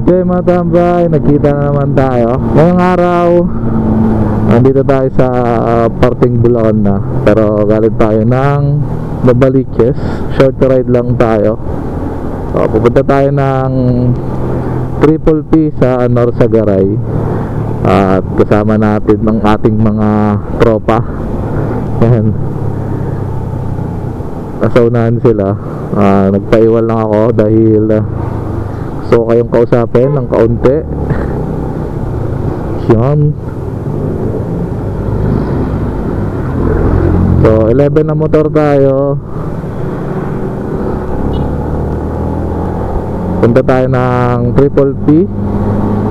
Okay mga tambay, nagkita na naman tayo. Ngayong araw, nandito tayo sa parting Bulacan na. Pero galing tayo ng Novaliches. Short ride lang tayo. So, pupunta tayo ng Triple P sa Norsagaray. At kasama natin ng ating mga tropa. Yan. Nasaunahan sila. Nagpaiwal lang ako dahil gusto ko kayong kausapin ng kaunti. Yan. So 11 na motor tayo. Punta tayo ng Triple P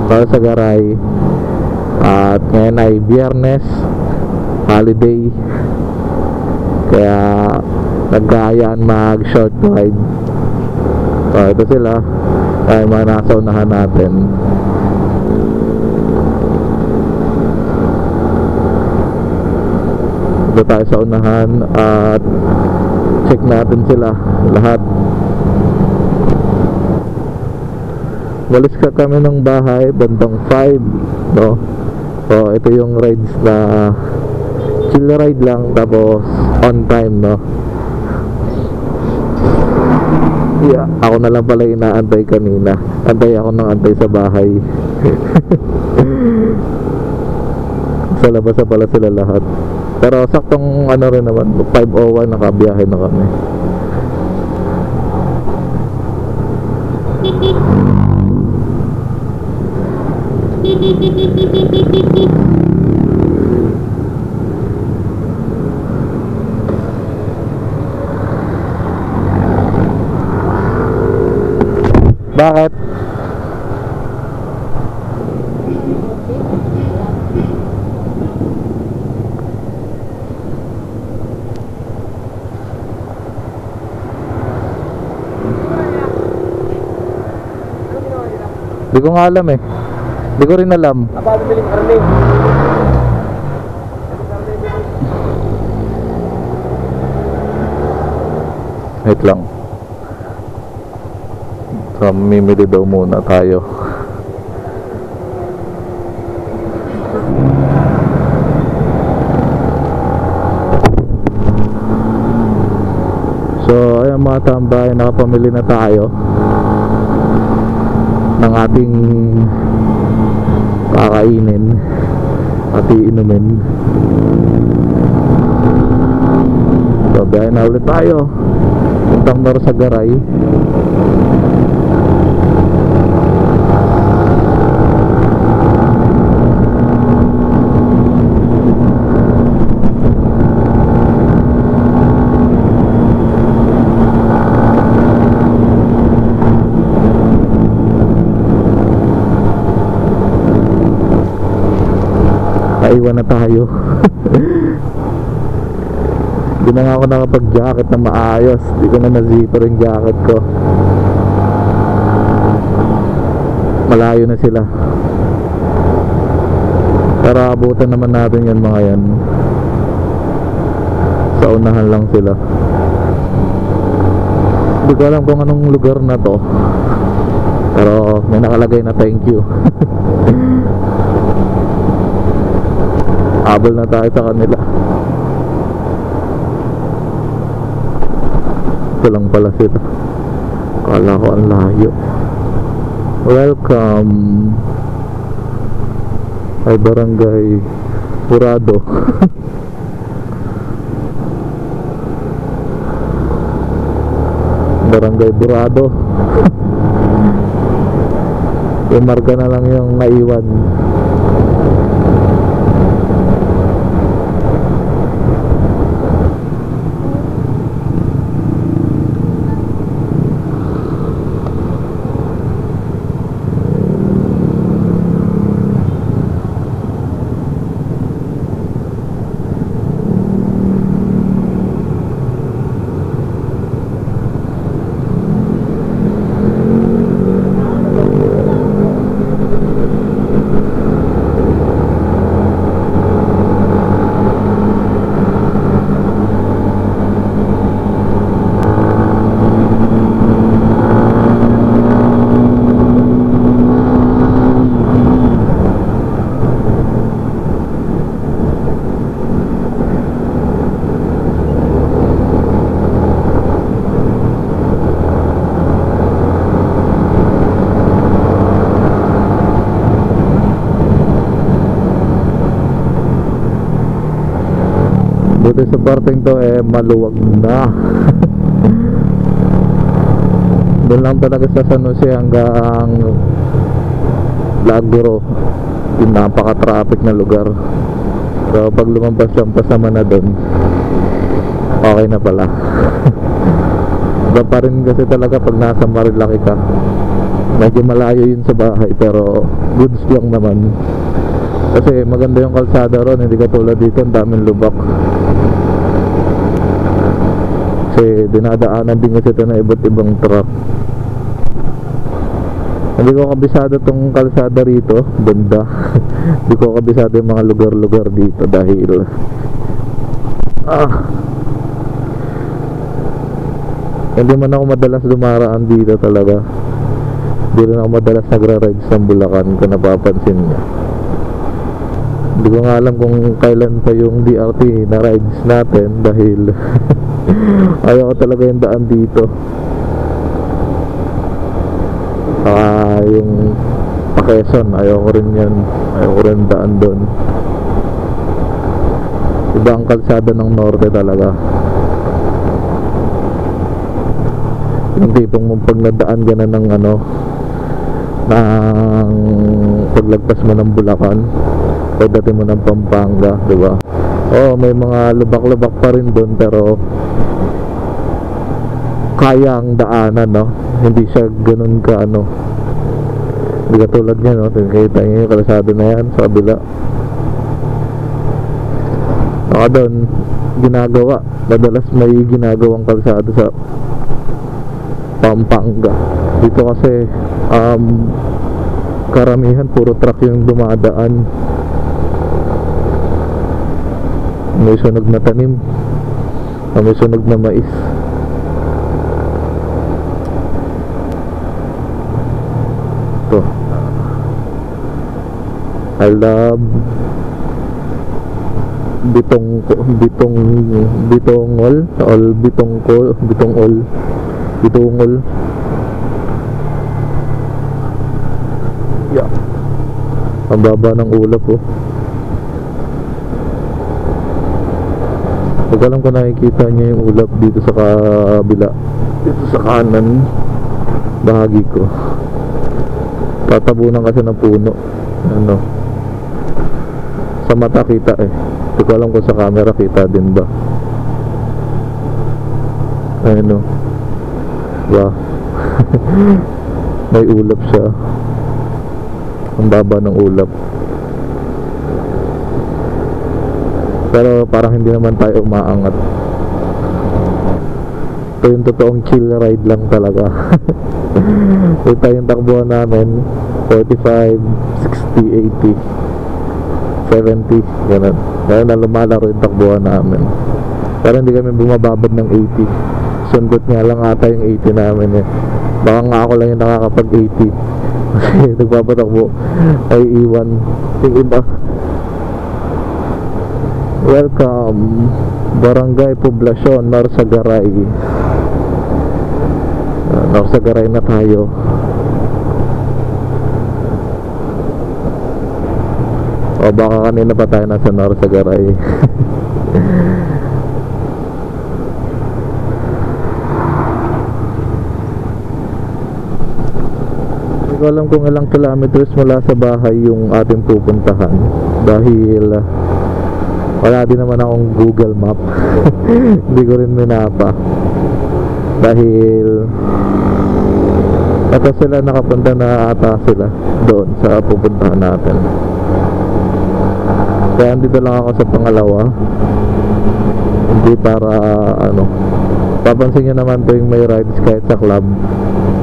para sa Garay. At ngayon ay Biyernes, holiday, kaya nagkayaan mag short ride. So ito sila, ay mga nasa unahan natin. Ito tayo sa unahan at check natin sila lahat. Walis ka kami ng bahay bandang 5, no? So ito yung rides na chill ride lang, tapos on time, no? Yeah, ako na lang pala inaantay kanina. Antay ako ng antay sa bahay. Sa labas na pala sila lahat. Pero saktong ano rin naman, 5:01 nakabiyahe na kami. Bakit? Di ko nga alam eh. Di ko rin alam. Apa biling karne? Wait lang. So, mamimili daw muna tayo. So, ayan mga tambay, nakapamili na tayo ng ating kakainin at iinumin. So, biyahe na ulit tayo puntang Norsagaray. Iwan na tayo. Hindi na nga ako nakapag-jacket na maayos. Hindi ko na na-zipper yung jacket ko. Malayo na sila. Pero abutan naman natin yan mga yan. Sa unahan lang sila. Hindi ko alam kung anong lugar na to, pero may nakalagay na thank you. Habol na tayo sa kanila. Ito lang pala sila. Kala ko ang layo. Welcome ay Barangay Burado. Barangay Burado. Yung marka na lang yung naiwan. Dito sa parteng to maluwag na. Doon lang talaga sa San Jose hanggang Laguro, yung napaka-traffic na lugar. So pag lumampas-lampas naman na doon, okay na pala. Iba pa rin kasi talaga pag nasa Marilaki ka. Medyo malayo yun sa bahay pero goods lang naman. Kasi maganda yung kalsada ron, hindi katulad dito, ang daming lubak. Kasi dinadaanan din kasi ito na iba't ibang truck. Hindi ko kabisado tong kalsada rito, banda. Hindi ko kabisado yung mga lugar-lugar dito dahil hindi man ako madalas dumaraan dito talaga. Hindi rin ako madalas nagra-rides ng Bulacan kung napapansin niya. Hindi ko nga alam kung kailan pa yung DRT na rides natin dahil ayaw ko talaga yung daan dito. Yung Quezon, ayaw ko rin yan. Ayaw ko rin daan doon. Iba ang kalsada ng norte talaga. Yung tipong pag nadaan ka na ng ng paglagpas mo ng Bulacan, pagdating mo ng Pampanga, diba? Oo, may mga lubak-lubak pa rin doon pero kaya ang daanan, no? Hindi siya ganun ka hindi katulad niya, no? Kita niyo yung kalsada na yan sa kabila. Saka doon ginagawa, madalas may ginagawang kalsada sa Pampanga. Dito kasi karamihan puro truck yung dumadaan. May sunog na tanim, may sunog na mais. Ito, I love bitongol yeah. Ang baba ng ulap Huwag alam ko nakikita niya yung ulap dito sa kabila, dito sa kanan bahagi ko. Tatabunan kasi ng puno. Sa mata kita Hindi ko alam kung sa camera kita din ba. Ayun Wow. May ulap siya. Ang baba ng ulap. Pero parang hindi naman tayo umaangat. Ito yung totoong chill ride lang talaga. Ito yung takbuhan namin 45, 60, 80, 70, ganun. Kaya na lumalaro yung takbuhan namin. Pero hindi kami bumababad ng 80. Sundot nga lang ata yung 80 namin Baka nga ako lang yung nakakapag 80 kasi nagpapatakbo ay iwan yung iba. Welcome Barangay Poblacion Norsagaray. Norsagaray na tayo. O baka kanina pa tayo nasa Norsagaray. Hindi ko alam kung ilang kilometers mula sa bahay yung ating pupuntahan dahil wala din naman akong Google Map. Hindi ko rin minapa dahil ata sila nakapunta na ata sila doon sa pupuntahan natin. Kaya dito lang ako sa pangalawa, hindi para papansin nyo naman tuwing may rides kahit sa club,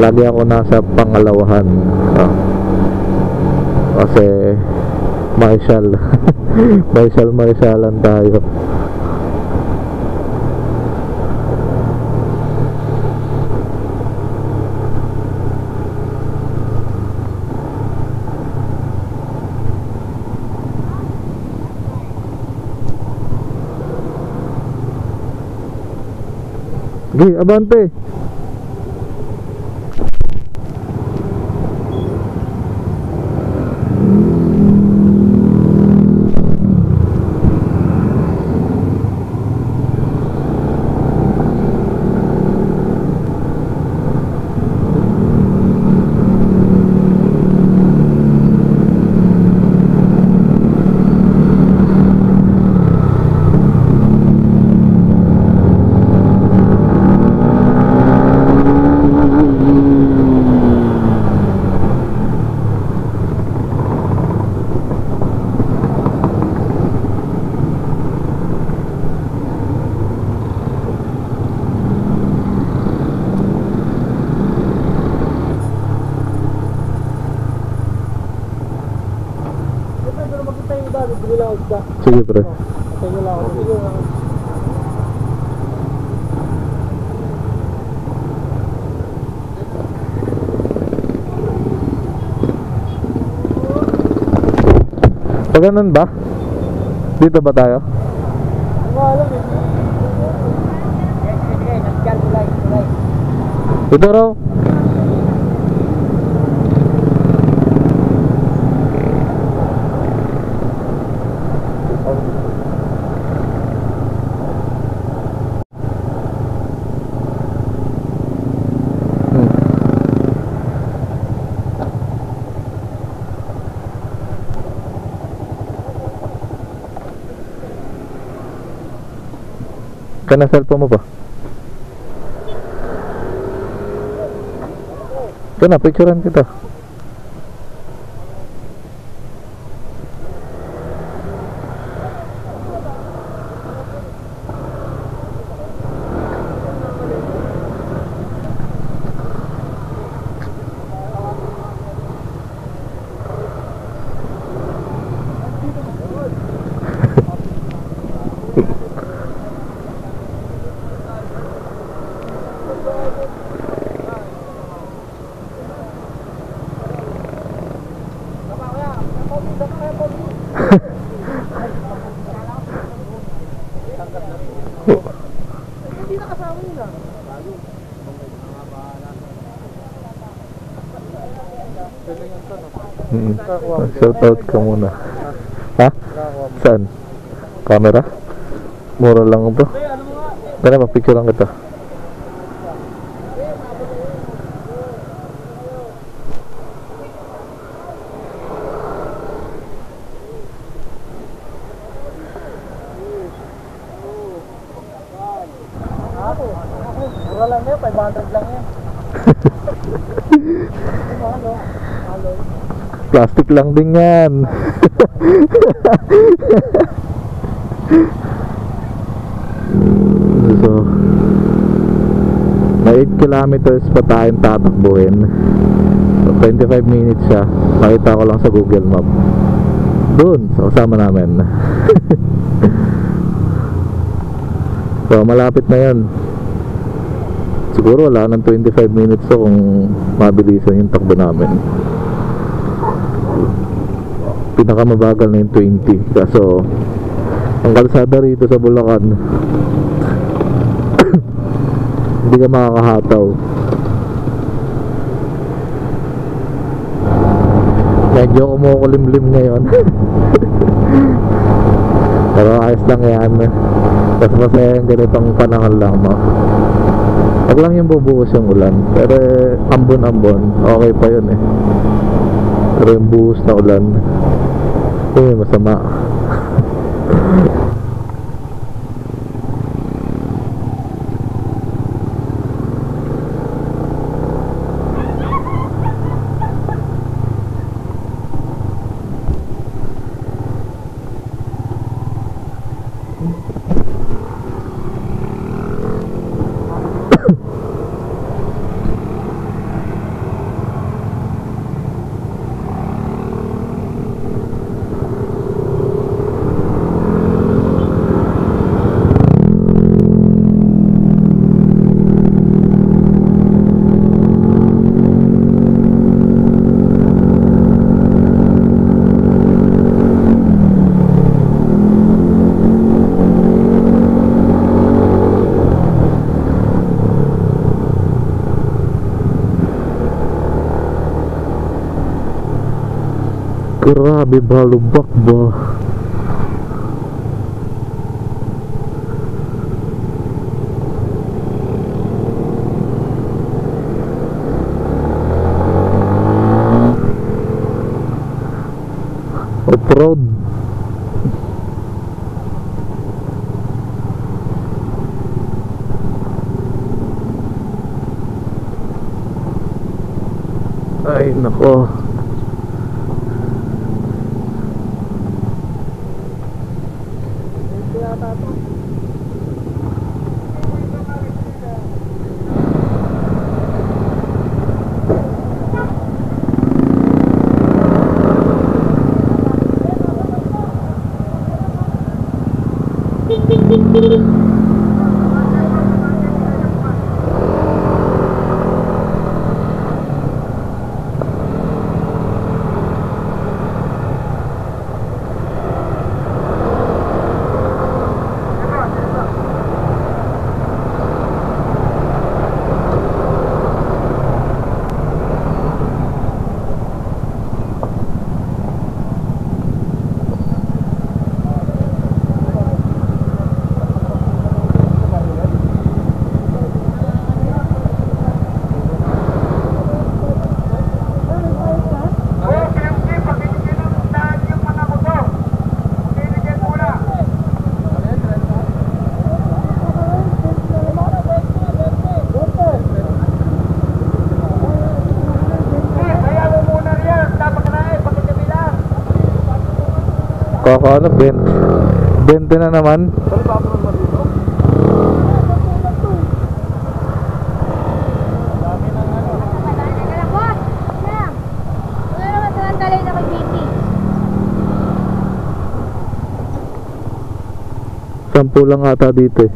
lagi ako nasa pangalawahan kasi Marshall. Marshallan tayo. Gi, abante. tawag ka. Sige pre. Sa inyo lang ako. Sige lang. Pag ganun ba? Dito ba tayo? Hindi ko alam eh. Sige, nagkal tulay. Dito raw. Kana cellphone mo pa? Kana picturean kita. Hindi nakasama yun ah. Shout out ka muna. Ha? Saan? Camera? Mura lang to. Kaya pa-picture lang kita. Mura lang yun, 500 lang yun. Plastic lang din yan. So may 8 kilometers pa tayong tatakbuhin. So 25 minutes siya. Nakita ko lang sa Google Map. Doon sa kasama namin. So malapit na yan. Siguro wala ng 25 minutes so kung mabilisan yung takbo namin. Pinakamabagal na yung 20. Kaso ang kalsada rito sa Bulacan hindi ka makakahataw. Medyo kumukulimlim ngayon. Pero ayos lang yan. Mas masaya yung ganitong panahon lang, no? Wag lang yung bubuhos yung ulan. Pero ambon-ambon, okay pa yun eh. Pero yung buhos na ulan, yun masama. Grabe balubak ba? Off-road. Ay nako. Ano, 20 na naman. Sampu lang ata dito eh.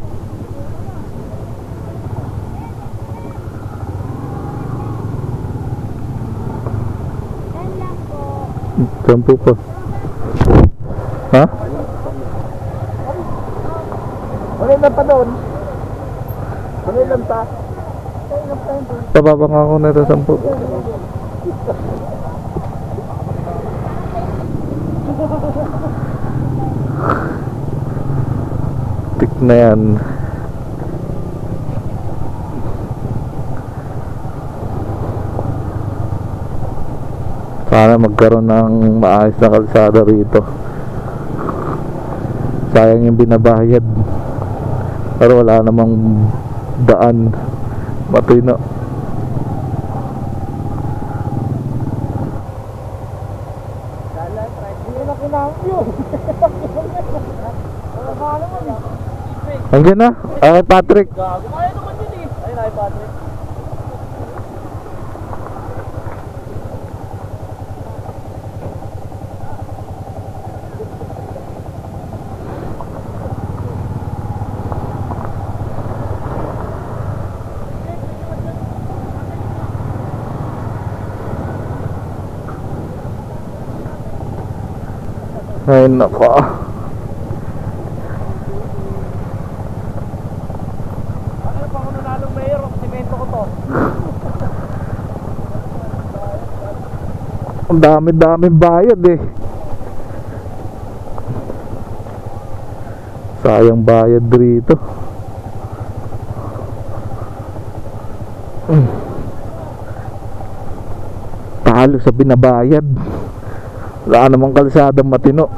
Sampu pa. Ha? Ano lang pa doon? Ano lang pa? Pababa nga ako na ito 10. Tik na yan. Sana magkaroon ng maayos na kalsada rito. Sayang yung binabayad, pero wala namang daan matino. Hanggang na? Ay Patrick. Gumaya naman yun eh. Ayun ay Patrick. Ay nako. Ano pa kung nanalong mayor? Simento ko to. Ang dami-daming bayad eh. Sayang bayad dito. Talo sa binabayad. Wala namang kalsadang matino.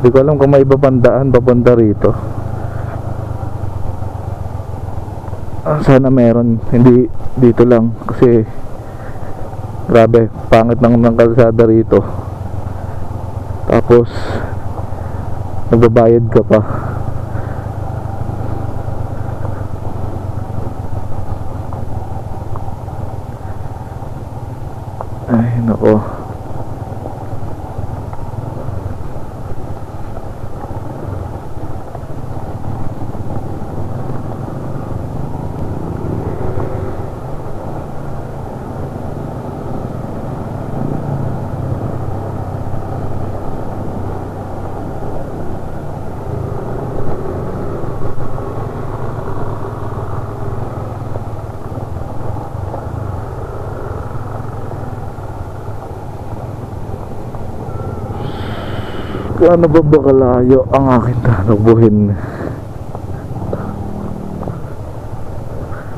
Hindi ko alam kung may iba pang daan papunta rito. Sana meron, hindi dito lang kasi grabe, pangit ng kalsada rito. Tapos nagbabayad ka pa. Ay nako. Ano ba kalayo ang aking tatakbuhin?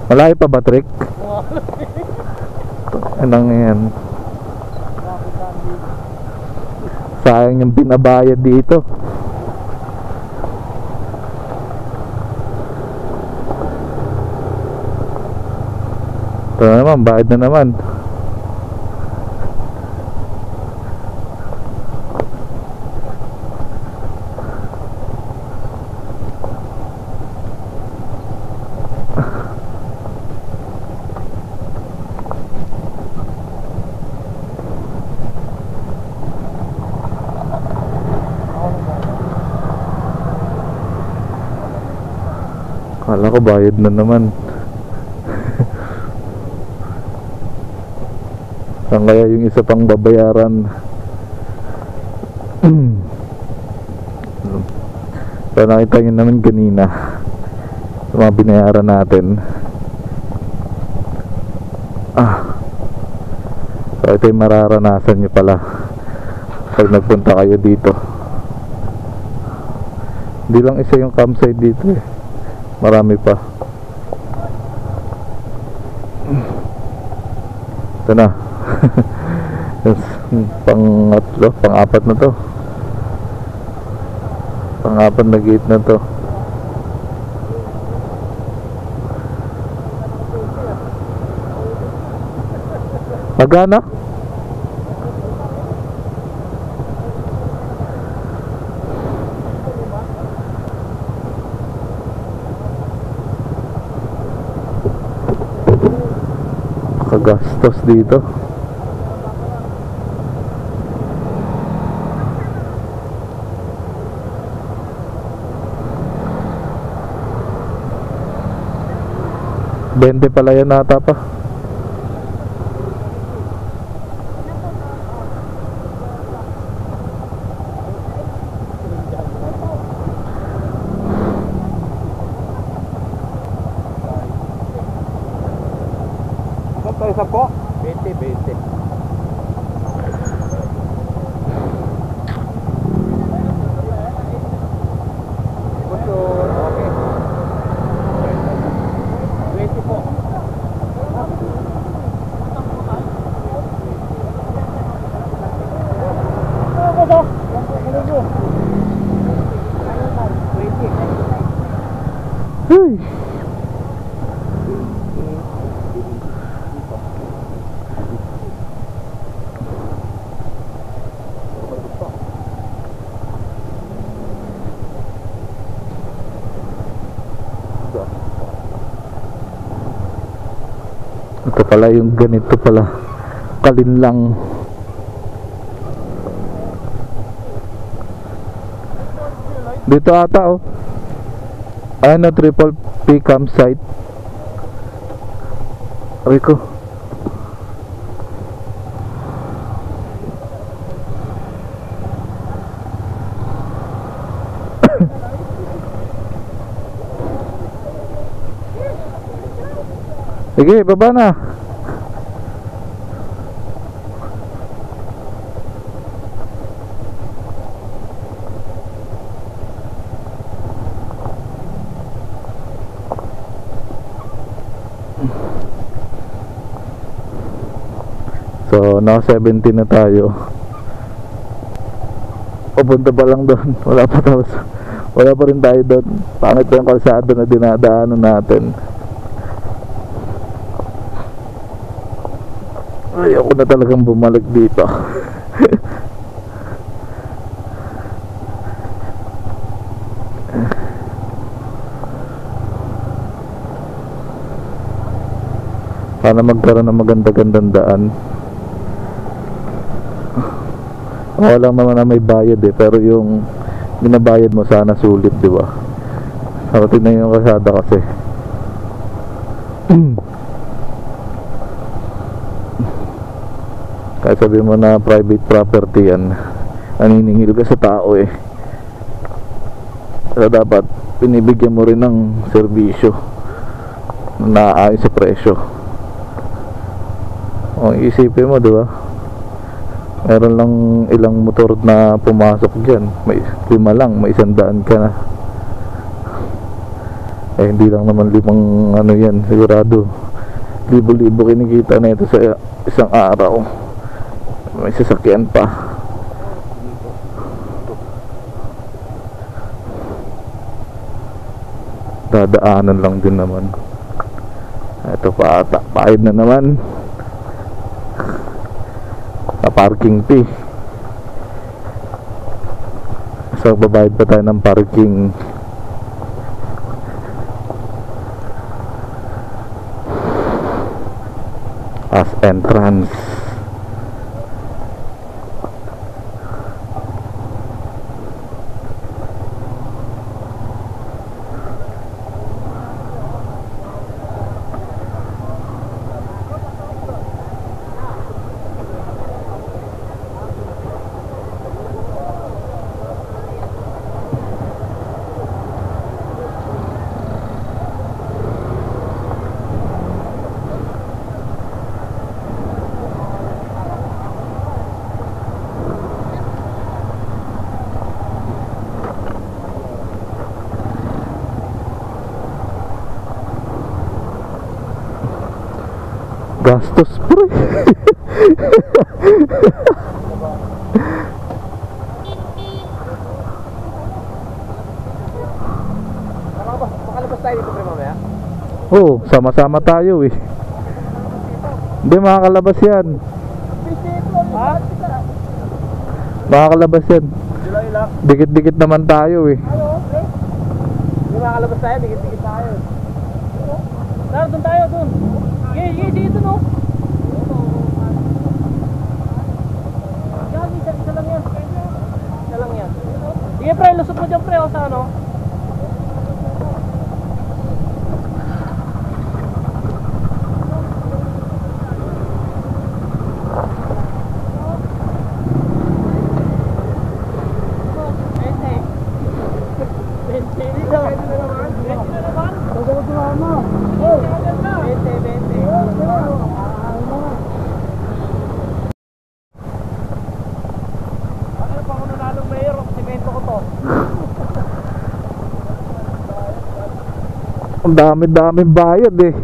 Malayo pa ba, Trick? Anong yan? Sayang yung pinabayad dito. Ito na naman, bayad na naman. Kala ko bayad na naman. Saan kaya yung isa pang babayaran? So nakita nyo naman kanina sa mga binayaran natin. So ito yung mararanasan nyo pala pag nagpunta kayo dito. Hindi lang isa yung campsite dito eh, marami pa. Ito na. Pang-atlo, pang-apat na to. Pang-apat na gate na to. Magana? Kagastos dito. Bente pala yan nata pa. Isa po? 20. Gusto, okay. 20 po. Hey. Ito pala yung ganito pala kalinlang. Dito ata oh. Ano, Triple P campsite. Rico. Sige, baba na. So, naka 17 na tayo. Pupunta pa lang doon. Wala pa tapos. Wala pa rin tayo doon. Pangit pa yung kalsada na dinadaanan natin. Ayoko na talagang bumalik dito. Sana magkaroon ng maganda-gandang daan. Walang naman na may bayad eh, pero yung binabayad mo sana sulit, di ba? Nakatin na yung kasada kasi. Kahit sabi mo na private property yan, naniningil ka sa tao eh. Pero dapat pinibigyan mo rin ng serbisyo na naaayon sa presyo. O isipin mo, di ba? Meron lang ilang motor na pumasok dyan, may 5 lang, may 100 ka na. Eh hindi lang naman 5 ano yan, sigurado libo-libo kinikita na ito sa isang araw. May sasakyan pa. Dadaanan lang din naman. Ito pa ata, bayad na naman na parking fee. So babayad pa tayo ng parking. As entrance. Gastos pre. Makalabas tayo dito pre mamaya. Oh, sama-sama tayo eh. Hindi makakalabas yan. Ha? Makakalabas yan. July lang. Dikit-dikit naman tayo eh. Ano pre? Hindi makalabas tayo, dikit-dikit tayo. Tara, doon tayo, doon. Sige, dito no. Yan, isa lang yan. Isa lang yan. Sige pre, lusot mo dyan pre, o sa ano. Ang dami-daming bayad eh.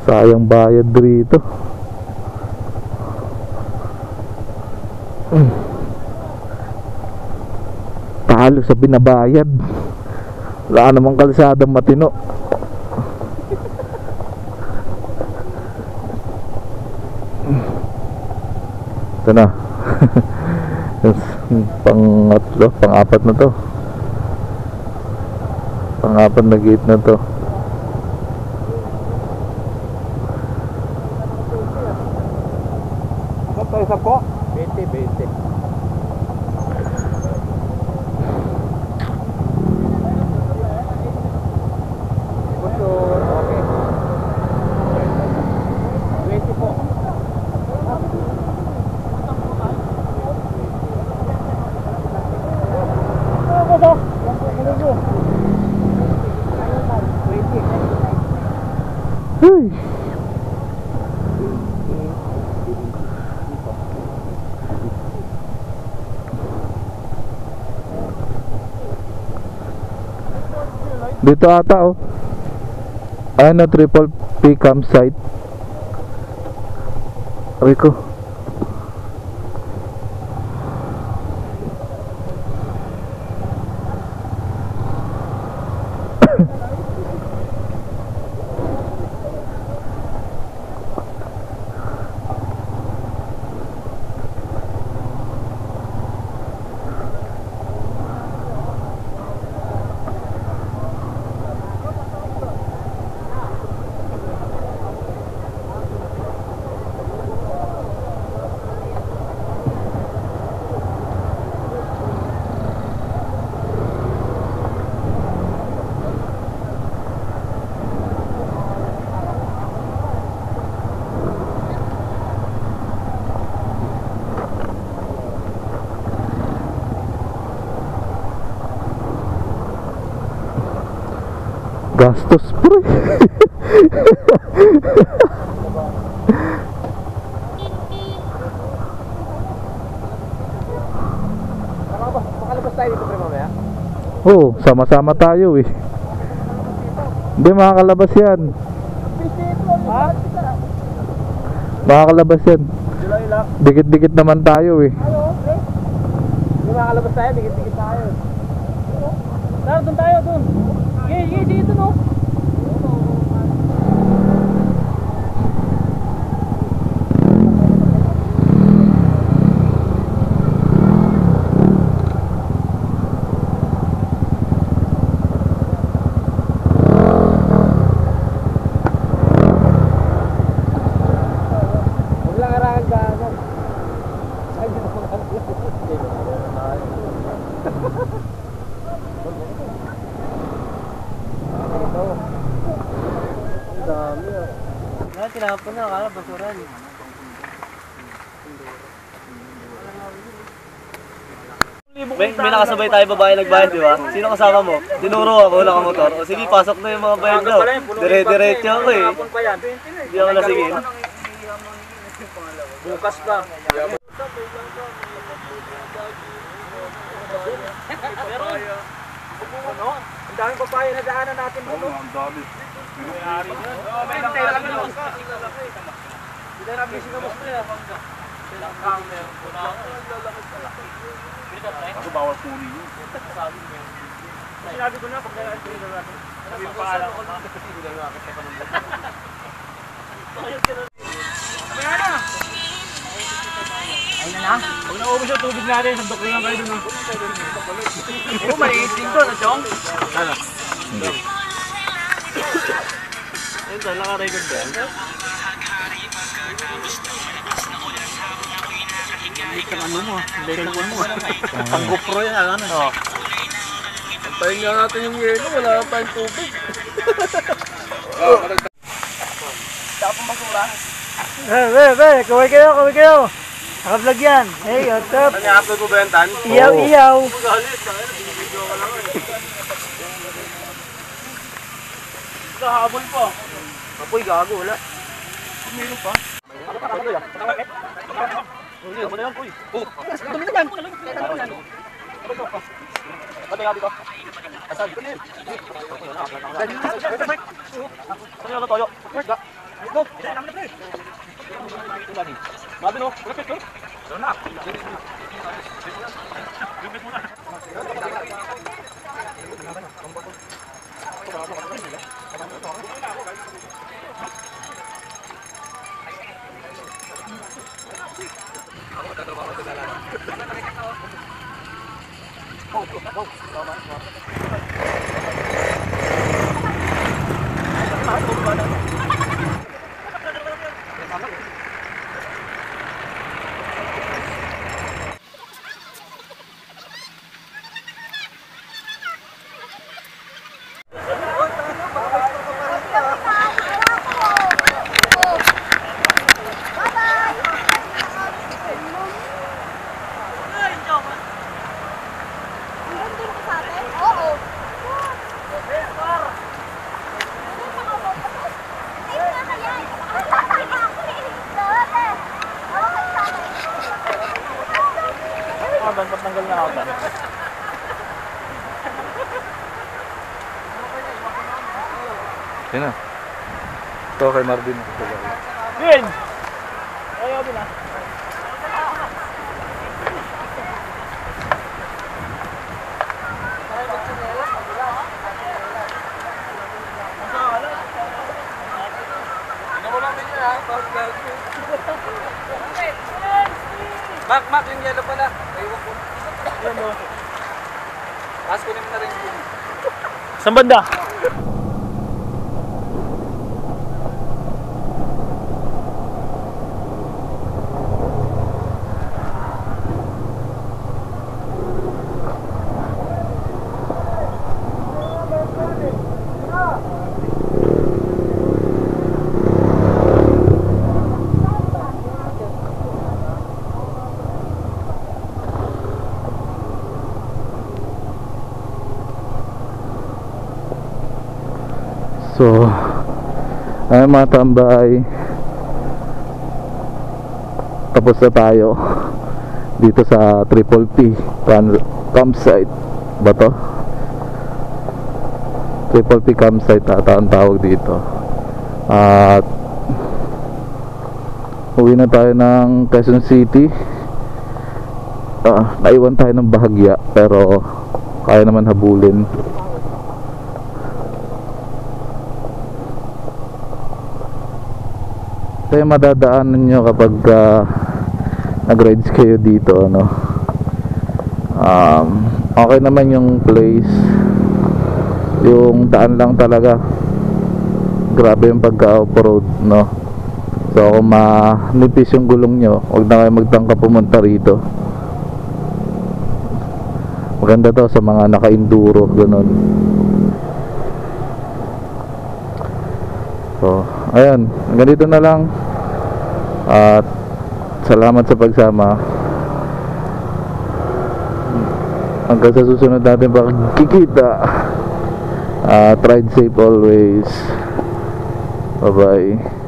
Sayang bayad dito. Talo sa binabayad. Wala namang kalsadang matino. Ito na. Pangatlo, pang-apat na to. Pang-apat na gate na to. Ano tayo sa po? 20. Gusto, okay. 20 po. Hey. Dito ata oh. Ano, triple P campsite. Rico. Gastos pre. Makalabas tayo dito pre mamaya. Oh, sama-sama tayo eh. Hindi makakalabas yan. Ha? Makakalabas yan. July lang. Dikit-dikit naman tayo eh. Ano pre? Hindi makalabas tayo, dikit-dikit tayo. Tara, doon tayo, doon. Sige, dito no. Tinapon na, akala basuran. May nakasabay tayo babae nagbayad, di ba? Sino kasama mo? Tinuro ako, nakamotor. O sige, pasok na yung mga bayad daw. Dire-diretso ako eh. Hindi ako nasigil. Bukas pa. Pero, ano? Ang daming papaya na daanan natin dito. Ang dami. Ako bawal kunin yun. Sinabi ko na pag natin natin. Sabi ko paalam ko na. Ayun na. Pag naubos yung tubig natin, sandok lang kayo dun. Oo, maliit din doon, Chong. Ano? Hindi. Ayun doon, naka-record ba yan? Ang GoPro yan, ano? Oo. Antayin nga natin yung yelo, wala na tayong tubig. Kaway kayo. Naka-vlog yan. Hey, what's up? Ano i-upload mo ba yan, Tan? Iyaw. Habol po. Apoy, gago, wala. Meron pa. Ano yan, Puy? Dumi na yan. Pati nga dito. Asal. Ano yung toyo? No. Mabi no. Lapit ko. Na. Lapit mo na. Ba't tanggal na ako ba? Yan na. Ito kay Marvin. Vin! Ayaw din ah. Mak, yung yellow pala. Ayun ko. Yan o. Tapos kunin mo na rin yung Saan banda? So, ay mga tambay, tapos na tayo dito sa Triple P campsite ba to? Triple P campsite ata ang tawag dito. At uwi na tayo ng Quezon City. Naiwan tayo ng bahagya pero kaya naman habulin. ito yung madadaanan nyo kapag nag-rides kayo dito, ano. Okay naman yung place, yung daan lang talaga grabe yung pagka-off-road, no. So kung manipis yung gulong nyo, huwag na kayo magtangka pumunta rito. Maganda to sa mga naka-enduro, ganun. So ayan, hanggang dito na lang. At salamat sa pagsama. Hanggang sa susunod natin pagkikita. Ride safe always. Bye bye.